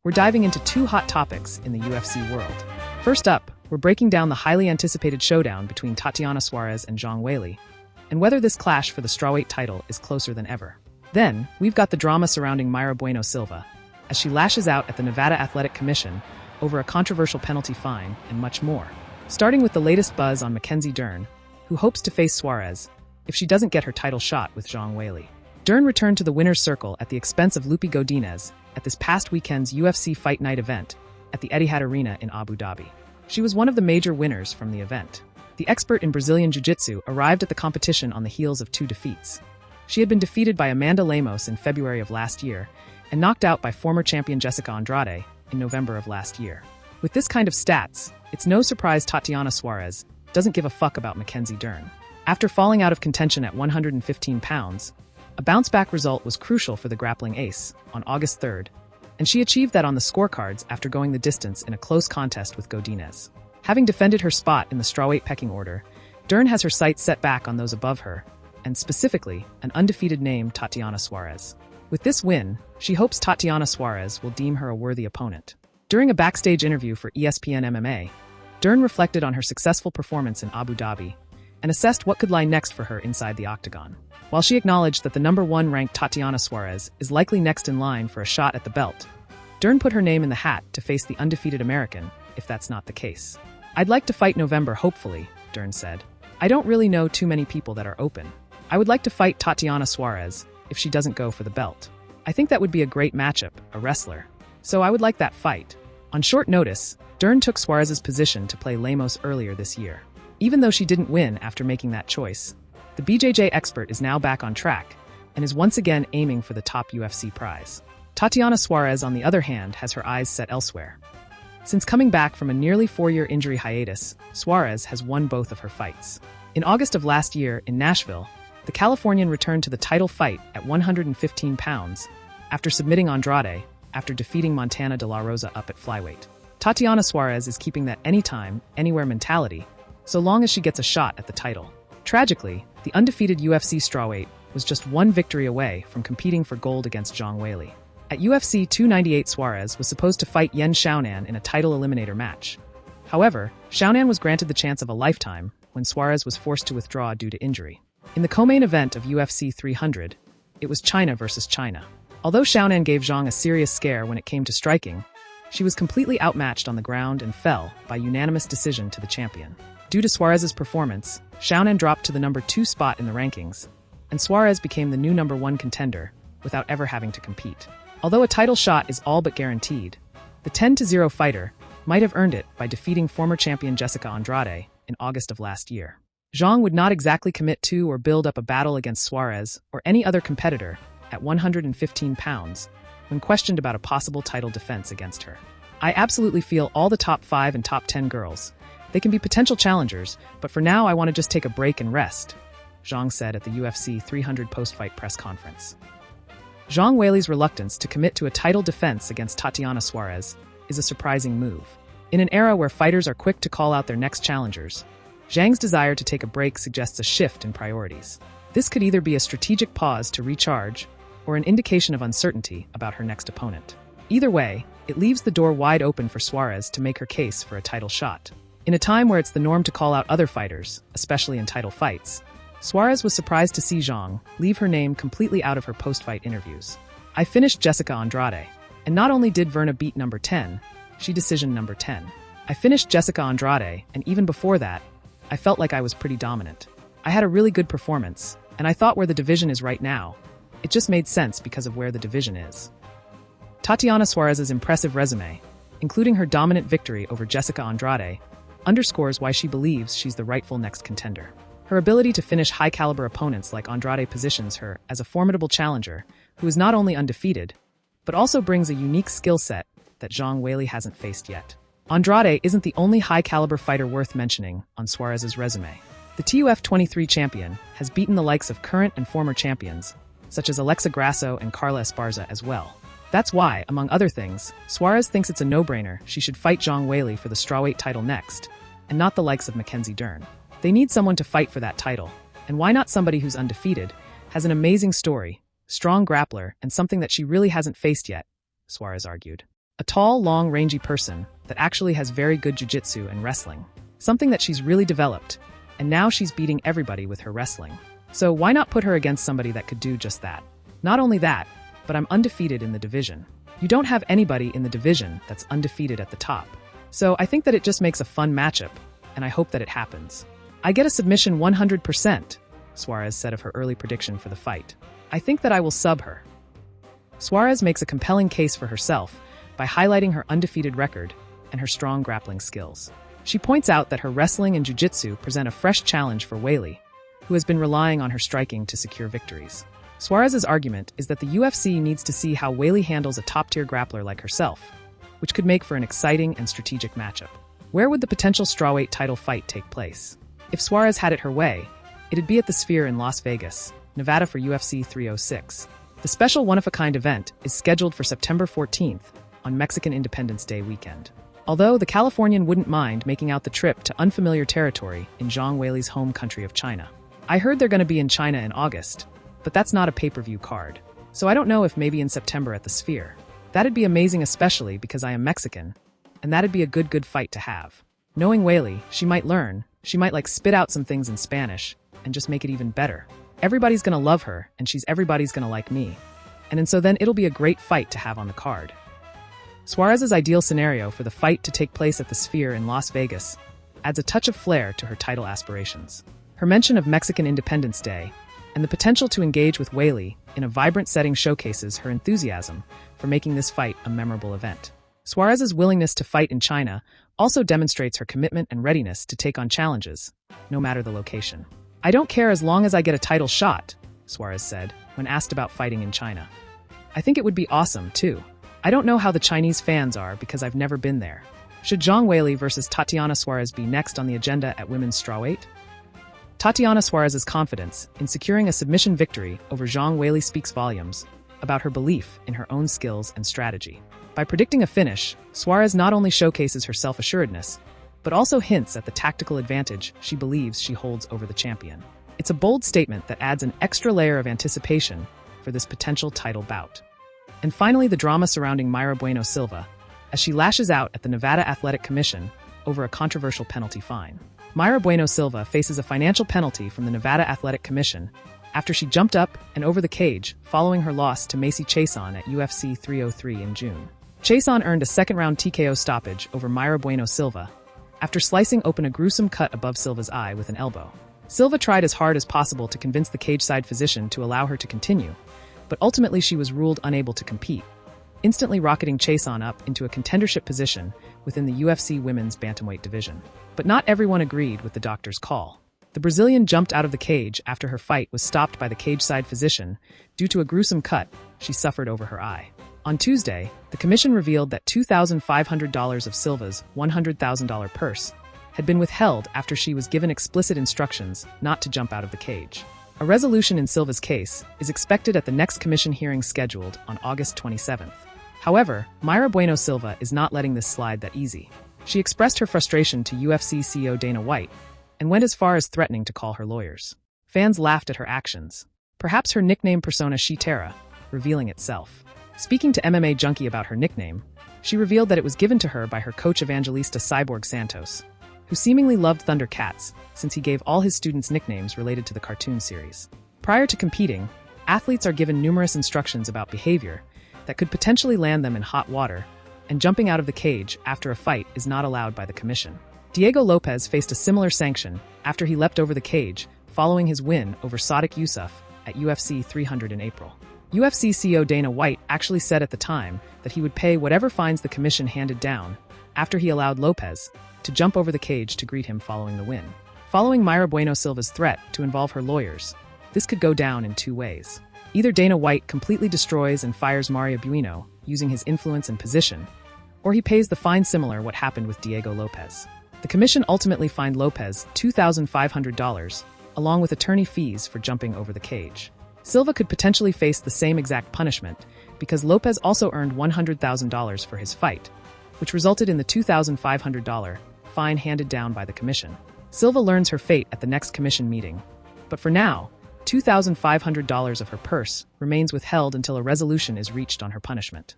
we're diving into two hot topics in the UFC world. First up, we're breaking down the highly anticipated showdown between Tatiana Suarez and Zhang Weili, and whether this clash for the strawweight title is closer than ever. Then, we've got the drama surrounding Mayra Bueno Silva, as she lashes out at the Nevada Athletic Commission over a controversial penalty fine, and much more. Starting with the latest buzz on Mackenzie Dern, who hopes to face Suarez if she doesn't get her title shot with Zhang Weili. Dern returned to the winner's circle at the expense of Loopy Godinez at this past weekend's UFC Fight Night event at the Etihad Arena in Abu Dhabi. She was one of the major winners from the event. The expert in Brazilian jiu-jitsu arrived at the competition on the heels of 2 defeats. She had been defeated by Amanda Lemos in February of last year and knocked out by former champion Jéssica Andrade in November of last year. With this kind of stats, it's no surprise Tatiana Suarez doesn't give a fuck about Mackenzie Dern. After falling out of contention at 115 pounds, a bounce-back result was crucial for the grappling ace on August 3rd, and she achieved that on the scorecards after going the distance in a close contest with Godinez. Having defended her spot in the strawweight pecking order, Dern has her sights set back on those above her, and specifically, an undefeated name, Tatiana Suarez. With this win, she hopes Tatiana Suarez will deem her a worthy opponent. During a backstage interview for ESPN MMA, Dern reflected on her successful performance in Abu Dhabi and assessed what could lie next for her inside the octagon. While she acknowledged that the #1 ranked Tatiana Suarez is likely next in line for a shot at the belt, Dern put her name in the hat to face the undefeated American, if that's not the case. "I'd like to fight November, hopefully," Dern said. "I don't really know too many people that are open. I would like to fight Tatiana Suarez if she doesn't go for the belt. I think that would be a great matchup, a wrestler. So I would like that fight." On short notice, Dern took Suarez's position to play Lemos earlier this year. Even though she didn't win after making that choice, the BJJ expert is now back on track and is once again aiming for the top UFC prize. Tatiana Suarez, on the other hand, has her eyes set elsewhere. Since coming back from a nearly 4-year injury hiatus, Suarez has won both of her fights. In August of last year, in Nashville, the Californian returned to the title fight at 115 pounds after submitting Andrade after defeating Montana De La Rosa up at flyweight. Tatiana Suarez is keeping that anytime, anywhere mentality, so long as she gets a shot at the title. Tragically, the undefeated UFC strawweight was just one victory away from competing for gold against Zhang Weili. At UFC 298, Suarez was supposed to fight Yan Xiaonan in a title eliminator match. However, Xiaonan was granted the chance of a lifetime when Suarez was forced to withdraw due to injury. In the co-main event of UFC 300, it was China versus China. Although Xiaonan gave Zhang a serious scare when it came to striking, she was completely outmatched on the ground and fell by unanimous decision to the champion. Due to Suarez's performance, Xiaonan dropped to the #2 spot in the rankings, and Suarez became the new #1 contender without ever having to compete. Although a title shot is all but guaranteed, the 10-0 fighter might have earned it by defeating former champion Jéssica Andrade in August of last year. Zhang would not exactly commit to or build up a battle against Suarez or any other competitor at 115 pounds when questioned about a possible title defense against her. "I absolutely feel all the top 5 and top 10 girls. They can be potential challengers, but for now I want to just take a break and rest," Zhang said at the UFC 300 post-fight press conference. Zhang Weili's reluctance to commit to a title defense against Tatiana Suarez is a surprising move. In an era where fighters are quick to call out their next challengers, Zhang's desire to take a break suggests a shift in priorities. This could either be a strategic pause to recharge or an indication of uncertainty about her next opponent. Either way, it leaves the door wide open for Suarez to make her case for a title shot. In a time where it's the norm to call out other fighters, especially in title fights, Suarez was surprised to see Zhang leave her name completely out of her post-fight interviews. "I finished Jéssica Andrade, and not only did Verna beat #10, she decisioned #10. I finished Jéssica Andrade, and even before that, I felt like I was pretty dominant. I had a really good performance, and I thought where the division is right now, it just made sense because of where the division is." Tatiana Suarez's impressive resume, including her dominant victory over Jéssica Andrade, underscores why she believes she's the rightful next contender. Her ability to finish high-caliber opponents like Andrade positions her as a formidable challenger who is not only undefeated, but also brings a unique skill set that Zhang Weili hasn't faced yet. Andrade isn't the only high-caliber fighter worth mentioning on Suarez's resume. The TUF 23 champion has beaten the likes of current and former champions, such as Alexa Grasso and Carla Esparza as well. That's why, among other things, Suarez thinks it's a no-brainer she should fight Zhang Weili for the strawweight title next, and not the likes of Mackenzie Dern. They need someone to fight for that title, and why not somebody who's undefeated, has an amazing story, strong grappler, and something that she really hasn't faced yet, Suarez argued. A tall, long, rangy person that actually has very good jiu-jitsu and wrestling. Something that she's really developed, and now she's beating everybody with her wrestling. So why not put her against somebody that could do just that? Not only that, but I'm undefeated in the division. You don't have anybody in the division that's undefeated at the top. So I think that it just makes a fun matchup, and I hope that it happens. I get a submission 100%, Suarez said of her early prediction for the fight. I think that I will sub her. Suarez makes a compelling case for herself by highlighting her undefeated record and her strong grappling skills. She points out that her wrestling and jiu-jitsu present a fresh challenge for Weili, who has been relying on her striking to secure victories. Suarez's argument is that the UFC needs to see how Weili handles a top-tier grappler like herself, which could make for an exciting and strategic matchup. Where would the potential strawweight title fight take place? If Suarez had it her way, it'd be at the Sphere in Las Vegas, Nevada for UFC 306. The special one-of-a-kind event is scheduled for September 14th on Mexican Independence Day weekend. Although the Californian wouldn't mind making out the trip to unfamiliar territory in Zhang Weili's home country of China. I heard they're going to be in China in August, but that's not a pay-per-view card. So I don't know if maybe in September at the Sphere. That'd be amazing, especially because I am Mexican, and that'd be a good fight to have. Knowing Weili, she might learn, she might spit out some things in Spanish and just make it even better. Everybody's gonna love her, and everybody's gonna like me. And so then it'll be a great fight to have on the card. Suarez's ideal scenario for the fight to take place at the Sphere in Las Vegas adds a touch of flair to her title aspirations. Her mention of Mexican Independence Day and the potential to engage with Weili in a vibrant setting showcases her enthusiasm for making this fight a memorable event. Suarez's willingness to fight in China also demonstrates her commitment and readiness to take on challenges, no matter the location. I don't care as long as I get a title shot, Suarez said, when asked about fighting in China. I think it would be awesome, too. I don't know how the Chinese fans are because I've never been there. Should Zhang Weili versus Tatiana Suarez be next on the agenda at women's strawweight? Tatiana Suarez's confidence in securing a submission victory over Zhang Weili speaks volumes about her belief in her own skills and strategy. By predicting a finish, Suarez not only showcases her self-assuredness, but also hints at the tactical advantage she believes she holds over the champion. It's a bold statement that adds an extra layer of anticipation for this potential title bout. And finally, the drama surrounding Mayra Bueno Silva, as she lashes out at the Nevada Athletic Commission over a controversial penalty fine. Mayra Bueno Silva faces a financial penalty from the Nevada Athletic Commission after she jumped up and over the cage following her loss to Macy Chiasson at UFC 303 in June. Chiasson earned a second-round TKO stoppage over Mayra Bueno Silva after slicing open a gruesome cut above Silva's eye with an elbow. Silva tried as hard as possible to convince the cage-side physician to allow her to continue, but ultimately she was ruled unable to compete, instantly rocketing Chiasson up into a contendership position within the UFC women's bantamweight division. But not everyone agreed with the doctor's call. The Brazilian jumped out of the cage after her fight was stopped by the cage-side physician due to a gruesome cut she suffered over her eye. On Tuesday, the commission revealed that $2,500 of Silva's $100,000 purse had been withheld after she was given explicit instructions not to jump out of the cage. A resolution in Silva's case is expected at the next commission hearing scheduled on August 27th. However, Mayra Bueno Silva is not letting this slide that easy. She expressed her frustration to UFC CEO Dana White and went as far as threatening to call her lawyers. Fans laughed at her actions. Perhaps her nickname persona She-Tera, revealing itself. Speaking to MMA Junkie about her nickname, she revealed that it was given to her by her coach Evangelista Cyborg Santos, who seemingly loved Thundercats since he gave all his students nicknames related to the cartoon series. Prior to competing, athletes are given numerous instructions about behavior that could potentially land them in hot water, and jumping out of the cage after a fight is not allowed by the commission. Diego Lopez faced a similar sanction after he leapt over the cage following his win over Sadiq Youssef at UFC 300 in April. UFC CEO Dana White actually said at the time that he would pay whatever fines the commission handed down after he allowed Lopez to jump over the cage to greet him following the win. Following Mayra Bueno Silva's threat to involve her lawyers, this could go down in two ways. Either Dana White completely destroys and fires Mayra Bueno using his influence and position, or he pays the fine similar what happened with Diego Lopez. The commission ultimately fined Lopez $2,500, along with attorney fees for jumping over the cage. Silva could potentially face the same exact punishment because Lopez also earned $100,000 for his fight, which resulted in the $2,500 fine handed down by the commission. Silva learns her fate at the next commission meeting, but for now, $2,500 of her purse remains withheld until a resolution is reached on her punishment.